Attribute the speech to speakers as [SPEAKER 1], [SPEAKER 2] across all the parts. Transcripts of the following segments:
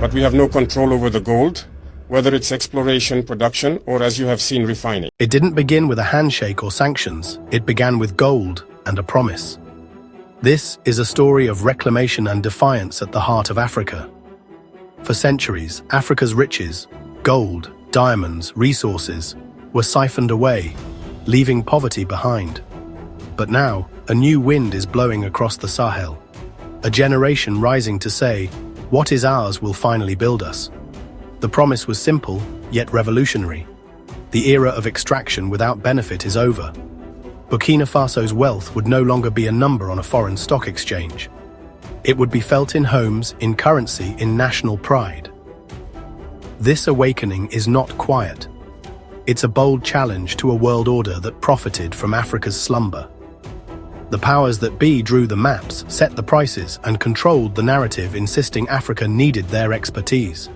[SPEAKER 1] but we have no control over the gold, whether it's exploration, production, or as you have seen, refining.
[SPEAKER 2] It didn't begin with a handshake or sanctions. It began with gold and a promise. This is a story of reclamation and defiance at the heart of Africa. For centuries, Africa's riches, gold, diamonds, resources, were siphoned away, leaving poverty behind. But now, a new wind is blowing across the Sahel. A generation rising to say, what is ours will finally build us. The promise was simple, yet revolutionary. The era of extraction without benefit is over. Burkina Faso's wealth would no longer be a number on a foreign stock exchange. It would be felt in homes, in currency, in national pride. This awakening is not quiet. It's a bold challenge to a world order that profited from Africa's slumber. The powers that be drew the maps, set the prices, and controlled the narrative, insisting Africa needed their expertise.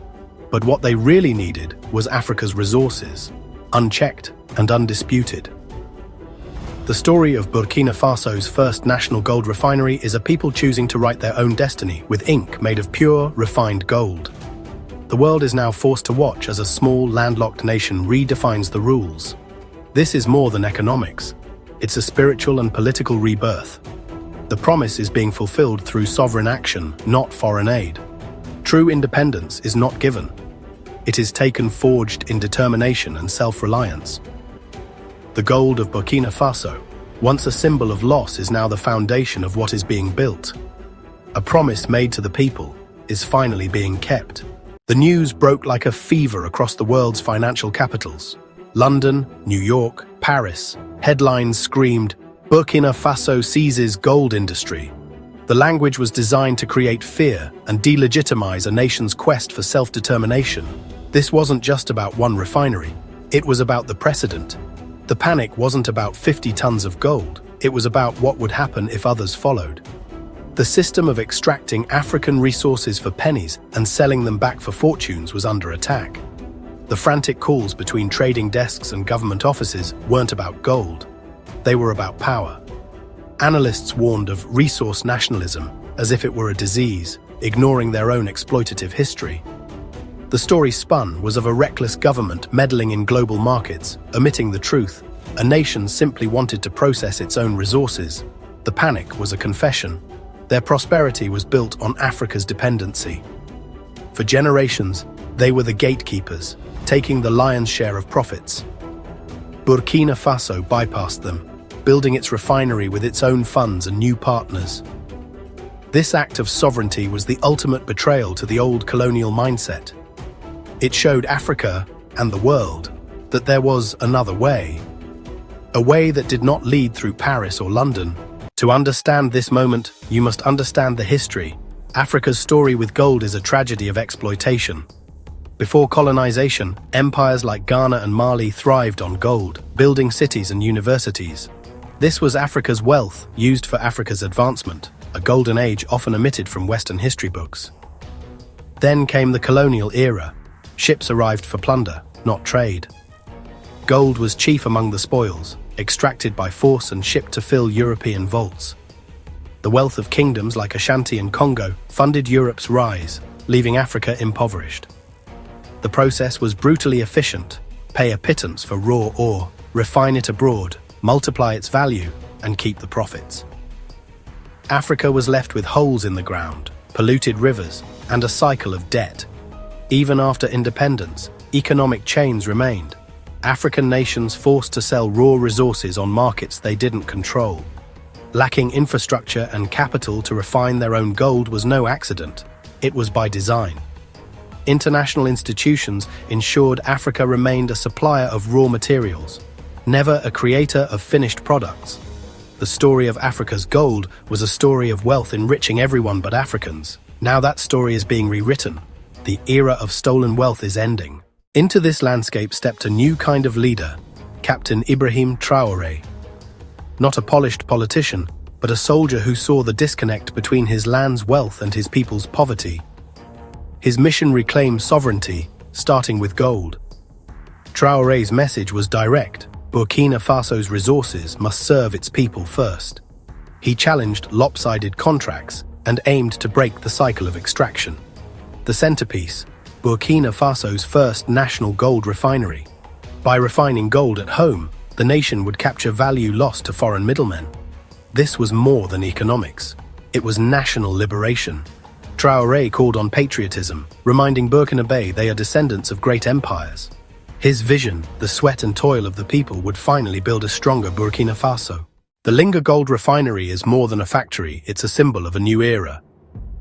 [SPEAKER 2] But what they really needed was Africa's resources, unchecked and undisputed. The story of Burkina Faso's first national gold refinery is a people choosing to write their own destiny with ink made of pure, refined gold. The world is now forced to watch as a small, landlocked nation redefines the rules. This is more than economics. It's a spiritual and political rebirth. The promise is being fulfilled through sovereign action, not foreign aid. True independence is not given. It is taken forged in determination and self-reliance. The gold of Burkina Faso, once a symbol of loss, is now the foundation of what is being built. A promise made to the people is finally being kept. The news broke like a fever across the world's financial capitals. London, New York, Paris. Headlines screamed, "Burkina Faso seizes gold industry." The language was designed to create fear and delegitimize a nation's quest for self-determination. This wasn't just about one refinery. It was about the precedent. The panic wasn't about 50 tons of gold. It was about what would happen if others followed. The system of extracting African resources for pennies and selling them back for fortunes was under attack. The frantic calls between trading desks and government offices weren't about gold. They were about power. Analysts warned of resource nationalism as if it were a disease, ignoring their own exploitative history. The story spun was of a reckless government meddling in global markets, omitting the truth. A nation simply wanted to process its own resources. The panic was a confession. Their prosperity was built on Africa's dependency. For generations, they were the gatekeepers, taking the lion's share of profits. Burkina Faso bypassed them, building its refinery with its own funds and new partners. This act of sovereignty was the ultimate betrayal to the old colonial mindset. It showed Africa and the world that there was another way. A way that did not lead through Paris or London. To understand this moment, you must understand the history. Africa's story with gold is a tragedy of exploitation. Before colonization, empires like Ghana and Mali thrived on gold, building cities and universities. This was Africa's wealth, used for Africa's advancement, a golden age often omitted from Western history books. Then came the colonial era. Ships arrived for plunder, not trade. Gold was chief among the spoils, extracted by force and shipped to fill European vaults. The wealth of kingdoms like Ashanti and Congo funded Europe's rise, leaving Africa impoverished. The process was brutally efficient. Pay a pittance for raw ore, refine it abroad, multiply its value, and keep the profits. Africa was left with holes in the ground, polluted rivers, and a cycle of debt. Even after independence, economic chains remained. African nations forced to sell raw resources on markets they didn't control. Lacking infrastructure and capital to refine their own gold was no accident. It was by design. International institutions ensured Africa remained a supplier of raw materials, never a creator of finished products. The story of Africa's gold was a story of wealth enriching everyone but Africans. Now that story is being rewritten. The era of stolen wealth is ending. Into this landscape stepped a new kind of leader, Captain Ibrahim Traoré. Not a polished politician, but a soldier who saw the disconnect between his land's wealth and his people's poverty. His mission reclaimed sovereignty, starting with gold. Traoré's message was direct. Burkina Faso's resources must serve its people first. He challenged lopsided contracts and aimed to break the cycle of extraction. The centerpiece, Burkina Faso's first national gold refinery. By refining gold at home, the nation would capture value lost to foreign middlemen. This was more than economics. It was national liberation. Traoré called on patriotism, reminding Burkinabe they are descendants of great empires. His vision, the sweat and toil of the people, would finally build a stronger Burkina Faso. The Linga Gold Refinery is more than a factory, it's a symbol of a new era.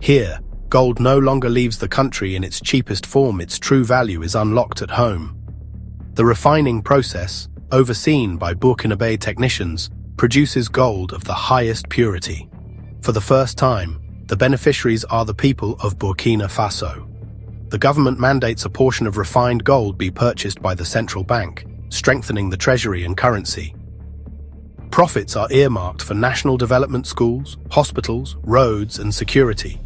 [SPEAKER 2] Here, gold no longer leaves the country in its cheapest form, its true value is unlocked at home. The refining process, overseen by Burkinabe technicians, produces gold of the highest purity. For the first time, the beneficiaries are the people of Burkina Faso. The government mandates a portion of refined gold be purchased by the central bank, strengthening the treasury and currency. Profits are earmarked for national development schools, hospitals, roads, and security.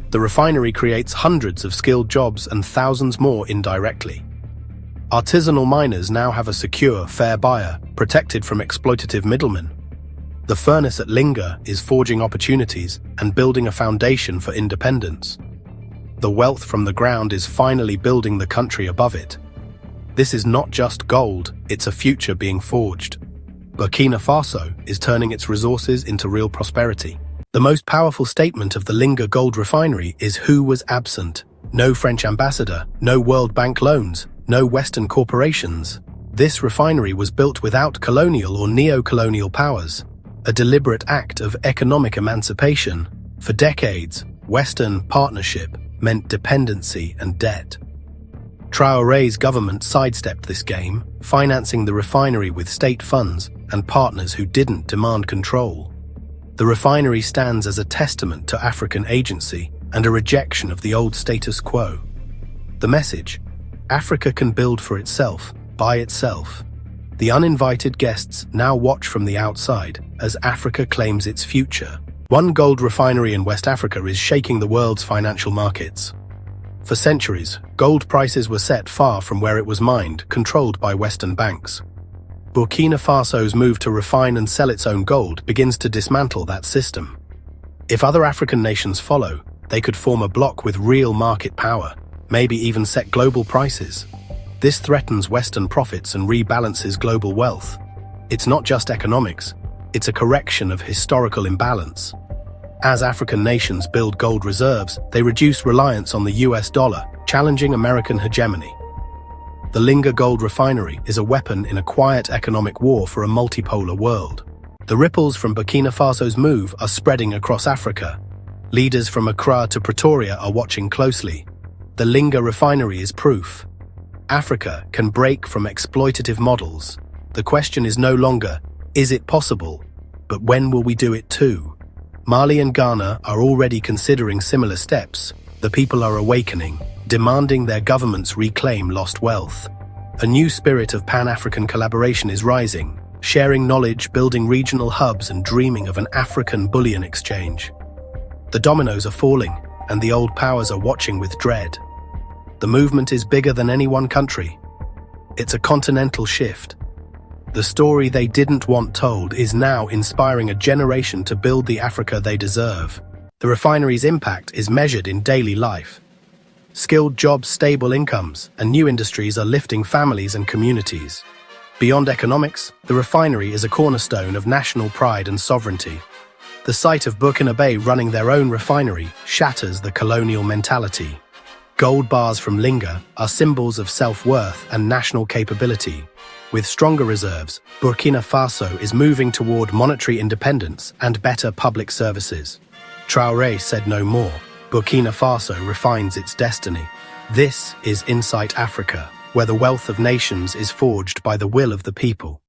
[SPEAKER 2] The refinery creates hundreds of skilled jobs and thousands more indirectly. Artisanal miners now have a secure, fair buyer, protected from exploitative middlemen. The furnace at Linga is forging opportunities and building a foundation for independence. The wealth from the ground is finally building the country above it. This is not just gold, it's a future being forged. Burkina Faso is turning its resources into real prosperity. The most powerful statement of the Linga Gold Refinery is who was absent. No French ambassador, no World Bank loans, no Western corporations. This refinery was built without colonial or neo-colonial powers. A deliberate act of economic emancipation. For decades, Western partnership meant dependency and debt. Traoré's government sidestepped this game, financing the refinery with state funds and partners who didn't demand control. The refinery stands as a testament to African agency and a rejection of the old status quo. The message: Africa can build for itself, by itself. The uninvited guests now watch from the outside as Africa claims its future. One gold refinery in West Africa is shaking the world's financial markets. For centuries, gold prices were set far from where it was mined, controlled by Western banks. Burkina Faso's move to refine and sell its own gold begins to dismantle that system. If other African nations follow, they could form a bloc with real market power, maybe even set global prices. This threatens Western profits and rebalances global wealth. It's not just economics, it's a correction of historical imbalance. As African nations build gold reserves, they reduce reliance on the US dollar, challenging American hegemony. The Linga Gold Refinery is a weapon in a quiet economic war for a multipolar world. The ripples from Burkina Faso's move are spreading across Africa. Leaders from Accra to Pretoria are watching closely. The Linga Refinery is proof. Africa can break from exploitative models. The question is no longer, is it possible? But when will we do it too? Mali and Ghana are already considering similar steps. The people are awakening, demanding their governments reclaim lost wealth. A new spirit of Pan-African collaboration is rising, sharing knowledge, building regional hubs, and dreaming of an African bullion exchange. The dominoes are falling, and the old powers are watching with dread. The movement is bigger than any one country. It's a continental shift. The story they didn't want told is now inspiring a generation to build the Africa they deserve. The refinery's impact is measured in daily life. Skilled jobs, stable incomes, and new industries are lifting families and communities. Beyond economics, the refinery is a cornerstone of national pride and sovereignty. The sight of Burkinabe running their own refinery shatters the colonial mentality. Gold bars from Linga are symbols of self-worth and national capability. With stronger reserves, Burkina Faso is moving toward monetary independence and better public services. Traoré said no more. Burkina Faso refines its destiny. This is Insight Africa, where the wealth of nations is forged by the will of the people.